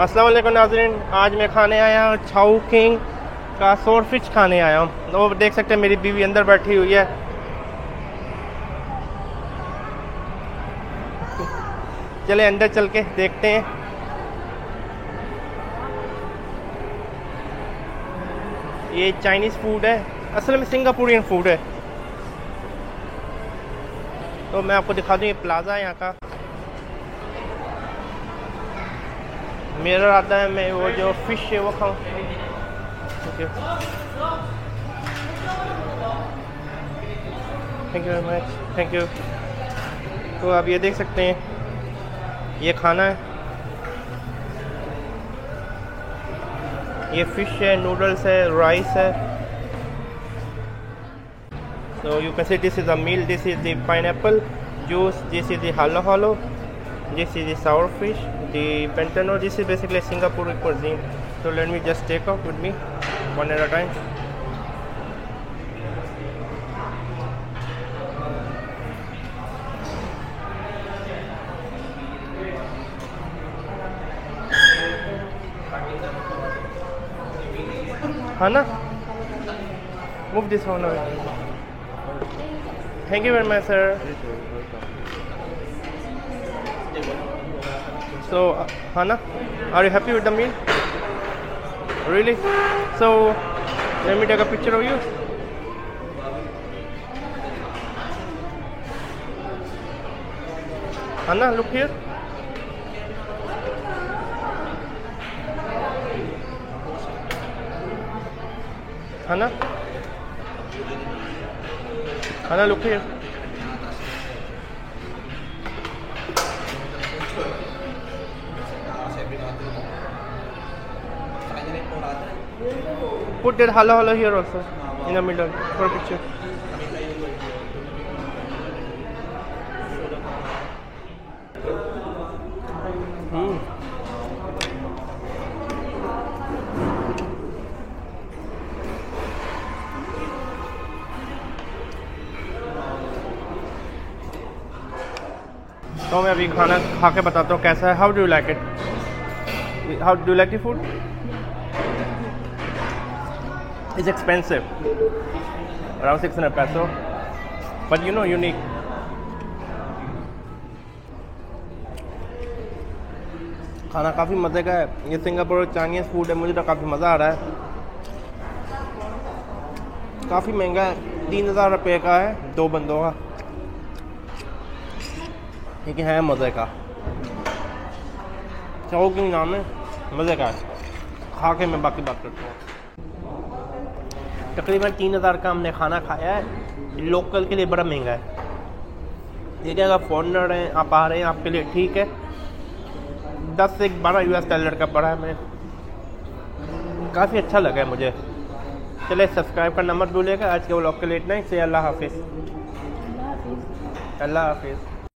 अस्सलाम वालेकुम नाज़रीन, आज मैं खाने आया हूँ छाऊ किंग का सोर फिश खाने आया हूँ। वो देख सकते हैं मेरी बीवी अंदर बैठी हुई है। चले अंदर चल के देखते हैं। ये चाइनीज़ फूड है, असल में सिंगापुरियन फूड है। तो मैं आपको दिखा दूँ, ये प्लाज़ा है यहाँ का। मिरर आता है, मैं वो जो फिश है वो खाऊं। Thank you very much, thank you. तो आप ये देख सकते हैं, ये खाना है, ये फिश है, नूडल्स है, राइस है। So you can see this is a meal, this is the pineapple juice, this is the halo halo, this is the sour fish, the pentano. This is basically Singapore cuisine. So let me just take off with me one at a time. Hana, move this one away. Thank you very much, sir. So, Hana, are you happy with the meal? Really? So, let me take a picture of you. Hana, look here. Hana? Hana, look here. Put that halo halo here also, in the middle, for a picture. तो मैं अभी खाना खा के बताता हूँ कैसा है। How do you like it? How do you like the food? It's expensive, around 600 पैसों, बट यू नो यूनिक। खाना काफ़ी मज़े का है। ये सिंगापुर चाइनीज़ फूड है, मुझे तो काफ़ी मज़ा आ रहा है। काफ़ी महंगा है, 3000 रुपये का है 2 बंदों का, लेकिन है मज़े का। चाओ किंग नाम है, मज़े का है। खा के मैं बाकी बात करता हूँ। तकरीबन 3000 का हमने खाना खाया है। लोकल के लिए बड़ा महंगा है, लेकिन अगर फॉरेनर हैं, आप आ रहे हैं, आपके लिए ठीक है। 10 से 12 US डॉलर का पड़ा है। मैं काफ़ी अच्छा लगा है मुझे। चले सब्सक्राइब करना मत भूलिएगा। आज के व्लॉग के लिए इतना ही। से अल्लाह हाफिज़। अल्लाह हाफिज़।